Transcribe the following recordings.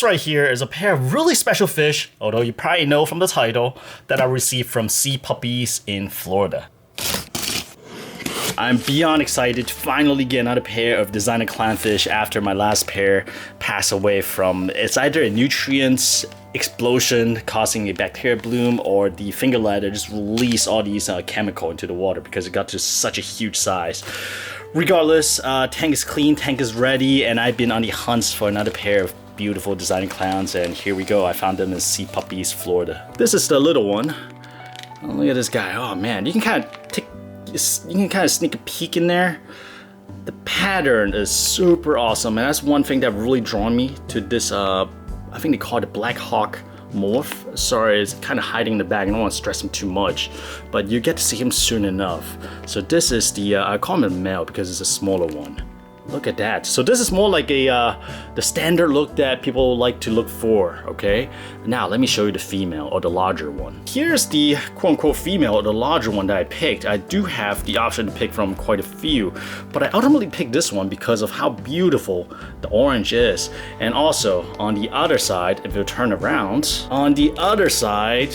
Right here is a pair of really special fish, although you probably know from the title, that I received from sea puppies in Florida. I'm beyond excited to finally get another pair of designer clownfish after my last pair passed away from, it's either a nutrients explosion causing a bacteria bloom, or the finger ladder just released all these chemical into the water because it got to such a huge size. Regardless, tank is clean, tank is ready, and I've been on the hunt for another pair of beautiful designer clowns, and here we go. I found them in Sea Puppies, Florida. This is the little one. Oh, look at this guy. Oh man, you can kind of sneak a peek in there. The pattern is super awesome, and that's one thing that really drawn me to this. I think they call it a Blackhawk morph. Sorry, it's kind of hiding in the bag. I don't want to stress him too much, but you get to see him soon enough. So this is the I call him a male because it's a smaller one. Look at that. So this is more like a the standard look that people like to look for, okay? Now let me show you the female, or the larger one. Here's the quote-unquote female, or the larger one that I picked. I do have the option to pick from quite a few, but I ultimately picked this one because of how beautiful the orange is. And also on the other side, if you turn around, on the other side,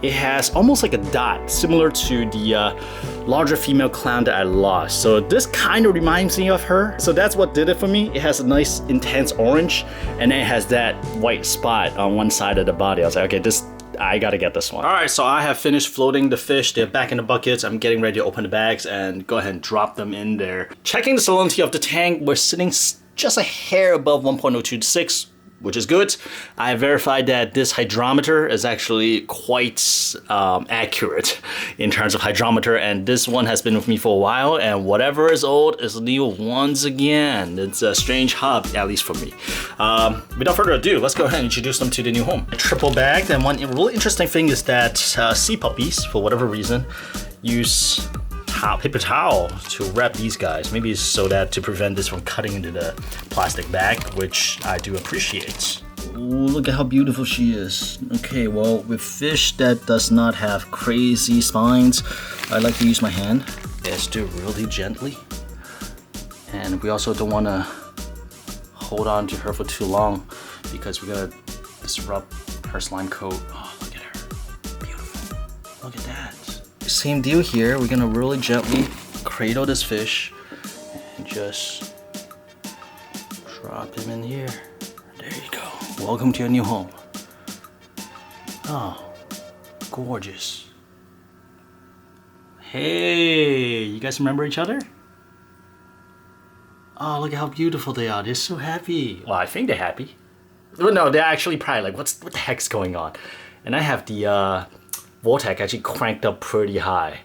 it has almost like a dot, similar to the larger female clown that I lost. So this kind of reminds me of her. So that's what did it for me. It has a nice intense orange, and then it has that white spot on one side of the body. I was like, okay, I gotta get this one. All right, so I have finished floating the fish. They're back in the buckets. I'm getting ready to open the bags and go ahead and drop them in there. Checking the salinity of the tank, we're sitting just a hair above 1.026, which is good. I verified that this hydrometer is actually quite accurate in terms of hydrometer, and this one has been with me for a while, and whatever is old is new once again. It's a strange hub, at least for me. Without further ado, let's go ahead and introduce them to the new home. Triple bagged, and one really interesting thing is that sea puppies, for whatever reason, use paper towel to wrap these guys. Maybe it's so that to prevent this from cutting into the plastic bag, which I do appreciate. Ooh, look at how beautiful she is. Okay, well, with fish that does not have crazy spines, I like to use my hand. Let's do it really gently. And we also don't want to hold on to her for too long because we're gonna disrupt her slime coat. Oh, look at her. Beautiful. Look at that. Same deal here. We're gonna really gently cradle this fish and just drop him in here. There you go. Welcome to your new home. Oh, gorgeous. Hey, you guys remember each other? Oh, look at how beautiful they are. They're so happy. Well, I think they're happy. Well, no, they're actually probably like, what the heck's going on? And I have the Vortex actually cranked up pretty high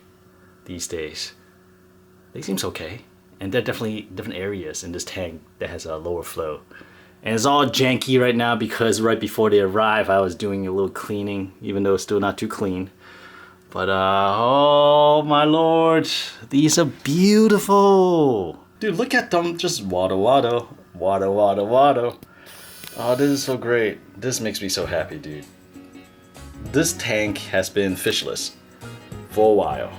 these days. They seems okay. And there are definitely different areas in this tank that has a lower flow. And it's all janky right now because right before they arrive, I was doing a little cleaning, even though it's still not too clean. But oh my lord, these are beautiful. Dude, look at them, just water, water, water, water, water. Oh, this is so great. This makes me so happy, dude. This tank has been fishless for a while,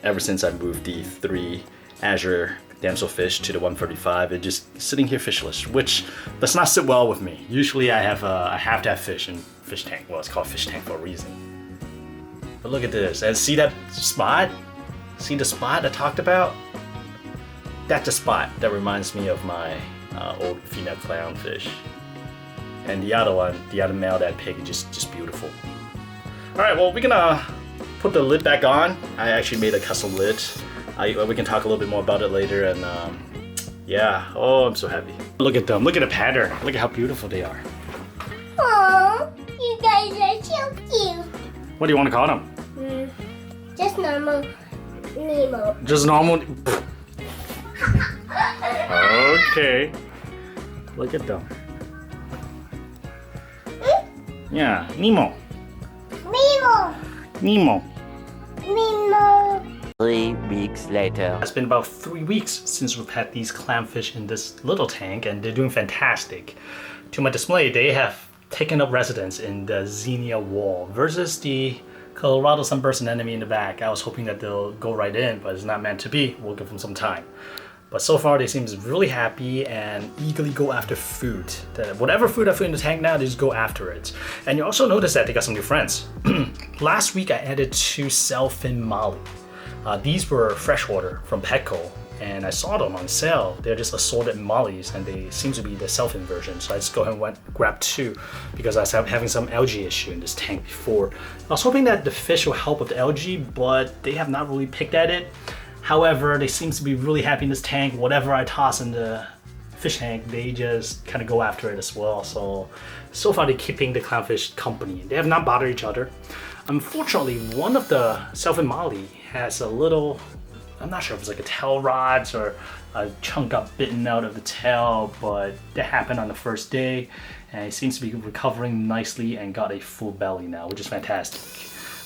ever since I moved the 3 Azure damselfish to the 135. It's just sitting here fishless, which does not sit well with me. Usually I have to have fish in fish tank. Well, it's called fish tank for a reason. But look at this, and see that spot? See the spot I talked about? That's a spot that reminds me of my old female clownfish. And the other one, the other male that I picked, is just beautiful. Alright, well, we're gonna put the lid back on. I actually made a custom lid. We can talk a little bit more about it later, and yeah. Oh, I'm so happy. Look at them, look at the pattern. Look at how beautiful they are. Aww, you guys are so cute. What do you want to call them? Just normal Nemo. Just normal? Okay. Look at them. Yeah, Nemo. Nemo. Nemo. Nemo. 3 weeks later. It's been about 3 weeks since we've had these clownfish in this little tank, and they're doing fantastic. To my dismay, they have taken up residence in the Xenia wall versus the Colorado sunburst anemone in the back. I was hoping that they'll go right in, but it's not meant to be. We'll give them some time. But so far they seem really happy and eagerly go after food. Whatever food I put in the tank now, they just go after it. And you also notice that they got some new friends. Last week I added 2 Sailfin Molly. These were freshwater from Petco, and I saw them on sale. They're just assorted mollies, and they seem to be the Sailfin version. So I just go ahead and grab 2 because I was having some algae issue in this tank before. I was hoping that the fish will help with the algae, but they have not really picked at it. However, they seem to be really happy in this tank. Whatever I toss in the fish tank, they just kind of go after it as well. So far they're keeping the clownfish company. They have not bothered each other. Unfortunately, one of the Sailfin Molly has a little, I'm not sure if it's like a tail rod or a chunk got bitten out of the tail, but that happened on the first day, and it seems to be recovering nicely and got a full belly now, which is fantastic.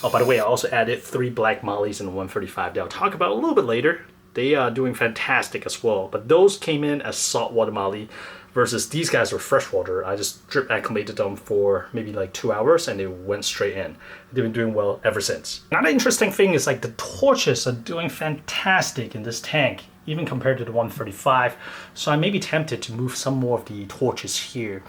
Oh, by the way, I also added 3 black mollies and 135 that I'll talk about a little bit later. They are doing fantastic as well, but those came in as saltwater molly versus these guys were freshwater. I just drip acclimated them for maybe like 2 hours and they went straight in. They've been doing well ever since. Another interesting thing is like the torches are doing fantastic in this tank, even compared to the 135. So I may be tempted to move some more of the torches here.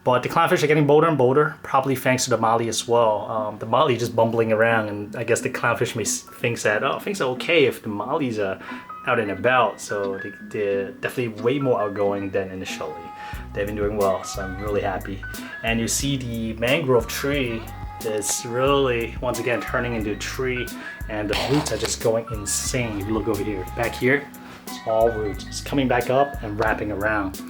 But the clownfish are getting bolder and bolder, probably thanks to the molly as well. The molly just bumbling around, and I guess the clownfish may think that, oh, things are okay if the mollies are out and about. So they're definitely way more outgoing than initially. They've been doing well, so I'm really happy. And you see the mangrove tree is really, once again, turning into a tree, and the roots are just going insane. If you look over here, back here, it's all roots. It's coming back up and wrapping around.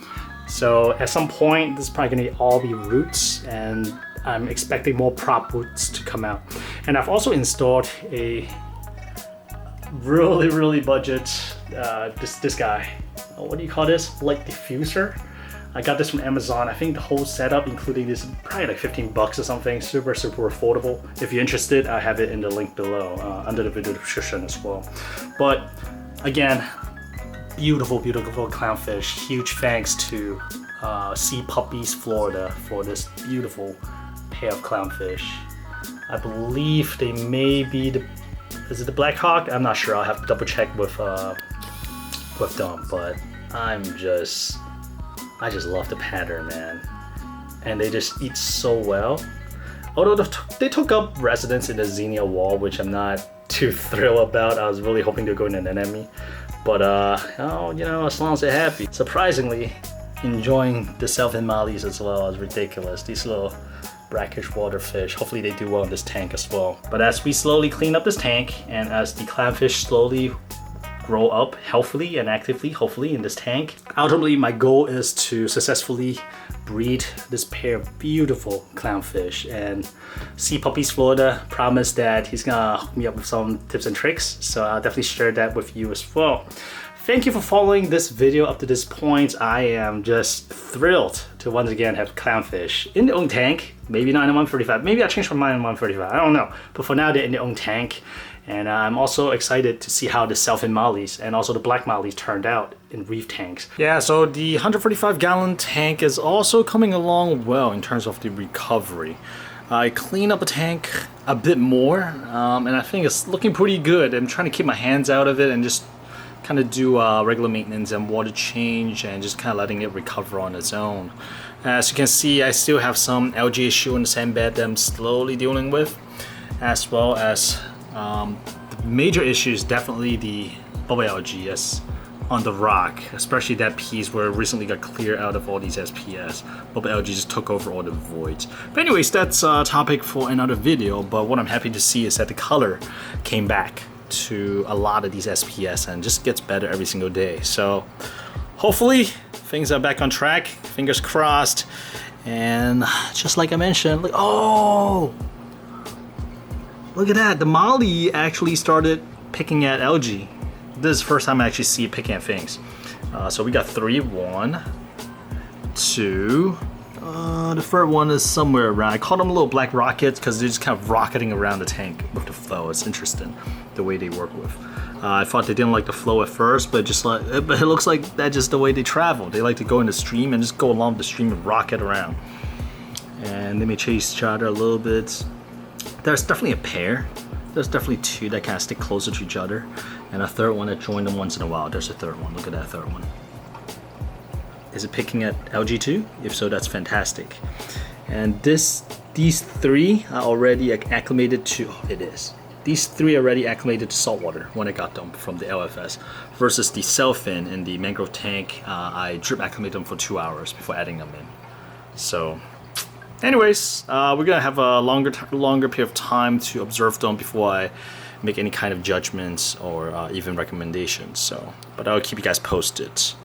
So at some point, this is probably gonna all be roots, and I'm expecting more prop roots to come out. And I've also installed a really budget, this guy, what do you call this? Light diffuser. I got this from Amazon. I think the whole setup, including this, probably like 15 bucks or something. Super affordable. If you're interested, I have it in the link below, under the video description as well. But again, beautiful clownfish. Huge thanks to Sea Puppies Florida for this beautiful pair of clownfish. I believe they may be is it the Blackhawk? I'm not sure. I'll have to double check with them. But I just love the pattern, man. And they just eat so well. Although they took up residence in the Xenia wall, which I'm not too thrilled about. I was really hoping to go in an enemy. But oh, you know, as long as they're happy. Surprisingly, enjoying the Sailfin Mollies as well is ridiculous. These little brackish water fish. Hopefully they do well in this tank as well. But as we slowly clean up this tank, and as the clownfish slowly grow up healthily and actively, hopefully, in this tank, ultimately my goal is to successfully breed this pair of beautiful clownfish. And Sea Puppies Florida promised that he's gonna hook me up with some tips and tricks, so I'll definitely share that with you as well. Thank you for following this video up to this point. I am just thrilled to once again have clownfish in their own tank. Maybe not in 135. Maybe I'll change my mind in 135. I don't know. But for now, they're in their own tank. And I'm also excited to see how the Sailfin Mollies and also the black mollies turned out in Reef tanks. Yeah, so the 145 gallon tank is also coming along well in terms of the recovery. I cleaned up the tank a bit more, and I think it's looking pretty good. I'm trying to keep my hands out of it and just kind of do regular maintenance and water change and just kind of letting it recover on its own. As you can see, I still have some algae issue in the sand bed that I'm slowly dealing with, as well as the major issue is definitely the bubble algae on the rock, especially that piece where it recently got cleared out of all these SPS. Bubble algae just took over all the voids. But anyways, that's a topic for another video, but what I'm happy to see is that the color came back to a lot of these SPS and just gets better every single day. So hopefully things are back on track, fingers crossed. And just like I mentioned, like, oh, look at that, the molly actually started picking at algae. This is the first time I actually see it picking at things. So we got 3, 1, 2. The third one is somewhere around. I call them little black rockets because they're just kind of rocketing around the tank with the flow. It's interesting the way they work with. I thought they didn't like the flow at first, but it looks like that's just the way they travel. They like to go in the stream and just go along the stream and rocket around. And they may chase each other a little bit. There's definitely a pair there's definitely two that kind of stick closer to each other, and a third one that join them once in a while. There's a third one. Look at that third one. Is it picking at algae too? If so, that's fantastic. And these three are already acclimated to. Oh, it is. These three are already acclimated to saltwater when I got them from the LFS, versus the Sailfin in the Mangrove Tank. I drip acclimate them for 2 hours before adding them in. So, anyways, we're gonna have a longer period of time to observe them before I make any kind of judgments or even recommendations. So, but I'll keep you guys posted.